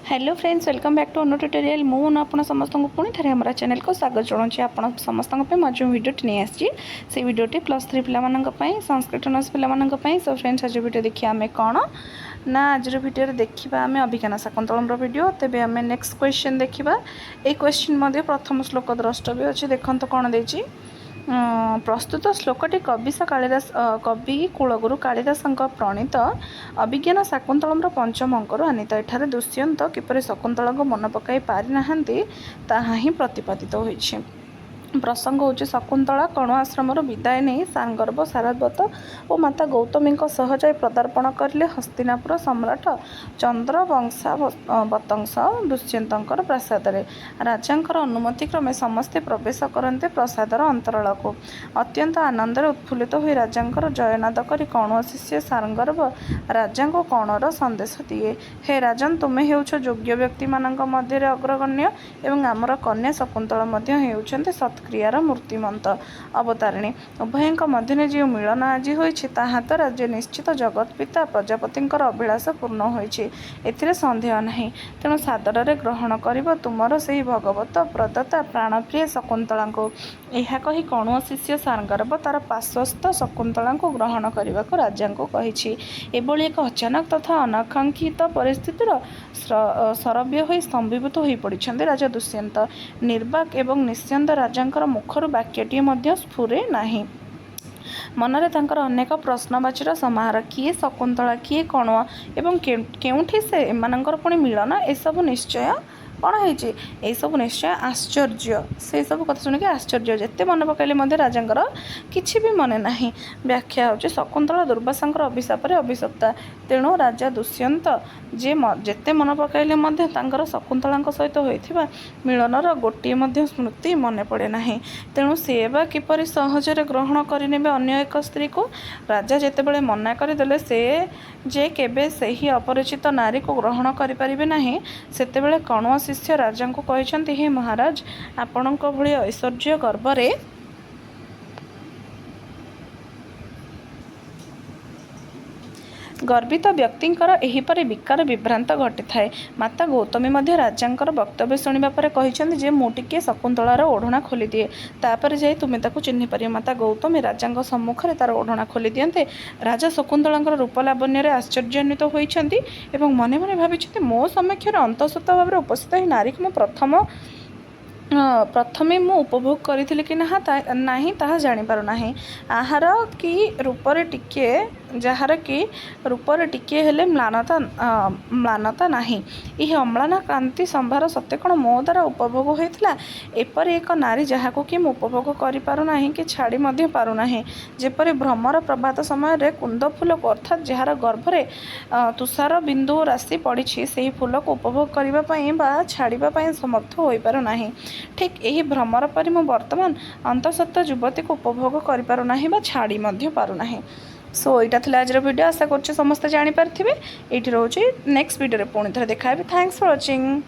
Hello friends, welcome back to Anu tutorial. मुझे आप समस्त को पुणी थे हमारा चैनल को स्वागत जनाऊँ। आप समस्त जो भिडियोटी नहीं आसी से भिडियोटी +3 पाई संस्कृत ऑनर्स पाई। सो फ्रेंड्स, आज भिडियो देखिए आम कौन ना आज भिडियो देखा आम अभिज्ञान शाकुंतलम भिडियो। तेज आम नेक्स्ट क्वेश्चन देखा। ये क्वेश्चन प्रथम श्लोक द्रष्टव्य अच्छे। देखो कौन देती प्रस्तुत श्लोकटी कवि कूलगुरु कालिदास प्रणीत अभिज्ञान शाकुंतलम पंचम अंकरु आनीत। एठारे दुष्यंत किपरि शकुंतला को मन पकाई पारि नाहांती ताहा ही प्रतिपादित होइछि। प्रसंग हूँ शकुंतला कण्व आश्रम विदाय नहीं सांगर्भ सारवत और माता गौतमी जाई पदार्पण करले हस्तिनापुर सम्राट चंद्रवंशावतंस दुष्यंतर प्रासाद। राजा अनुमति क्रमे समस्ते प्रवेश करते प्रसादर अंतराल को। अत्यंत आनंद उत्फुल्लित हो राजा जयनाद कर कण्व शिष्य सांगर्भ राजा को कण्वर संदेश दिए, हे राजन, तुम्हें हेउछ योग्य व्यक्ति मानक मध्य अग्रगण्य एवं आमर कन्या शकुंतला हेउछन्ते सत्क्रियार मूर्तिमंत अवतारिणी। उभयों मध्य जो मिलन आज होइछि ताहा तो राज्य निश्चित जगत पिता प्रजापति अभिलाष पूर्ण होइछि, एथिरे संदेह नहीं। तेणु सादर ग्रहण कर तुमर से भगवत प्रदत्ता प्राणप्रिय शकुंतला को। यह कही कण्व शिष्य सांगर्भ तार पार्श्वस्थ शकुंतला को ग्रहण करने को राजा को कही। एभली एक अचानक तथा अनाकांक्षित परिस्थितिर सरव्य हो स्तंभीभूत हो पड़ते राजा दुष्यंत। निर्वाक एवं निश्चंद राजा मुखर वाक्यटी स्फुरे नहीं। मनरे तांकर अनेक प्रश्नवाचीर समाहार, किए शकुंतला किए कण्व एवं केउठी से एमानंकर पुणी मिलन, एसबू निश्चय कौन है सब निश्चय आश्चर्य। से सब कथा शुणिक आश्चर्य जिते मन पकड़े राजा किसी भी मन ना। व्याख्या हो शकुंतला दुर्वासा अभिशाप अभिशप्ता। तेणु राजा दुष्यंत जे जिते मन पकड़े शकुंतला सहित होता मिलनर गोटे स्मृति मन पड़े ना। तेणु से बा किपरि सहजरे ग्रहण करें अन्य एक स्त्री को। राजा जितेबाला मना करदे से जे केबे सही अपरिचित नारी को ग्रहण करें ना, सेतेबेले कण्व शिष्य राजा को कहते, हे महाराज, आपण भली ऐश्वर्य गर्भरे गर्वित व्यक्तिंकर एहीपरि विकार विभ्रांत घटी थाए। माता गौतमी राजा वक्तव्य शुणा पर कहते जे मु टिके शकुंतलार ओढ़णा खोली दिए, तापर जाई तुमे ताकू चिन्हि पारियो। माता गौतमी राजा सम्मुख तार ओढ़णा खोली दियंते। राजा शकुंतला रूप लावण्य आश्चर्यान्वित होइछन्ति एवं मने मने भाविछन्ति, मो समक्षर अंतःसत्त्व भाव उपस्थित ही नारी को प्रथमे मु उपभोग करी कि नाही ताहा जानी पारु नाही। आहार कि रूपरे टिके जार कि रूपरे टिके हेले म्लानता नाही। यह अम्लान क्रांति संभार सत्य कौन मो द्वारा उपभोग होता। एपरि एक नारी जहाको कि मु उपभोग करि पारु नाही कि छाड़ी मध्य पारु नाही। जेपरि भ्रमर प्रभात समय रे कुंद फूल को अर्थात जार गर्भरे तुषार बिंदु राशि पड़ी से फूल को उपभोग करने बा छाड़ा समर्थ हो पारु नाही। ठीक यही भ्रमर परि मु वर्तमान अंतःसत्त्व युवती को उपभोग करि पारु नाही बा छाड़ी मध्य पारु नाही। सो यहाँ था आज वीडियो। आशा कर समस्त जानीपारे। ये रोचे नेक्स्ट वीडियो पुणी थे देखा। Thanks for watching.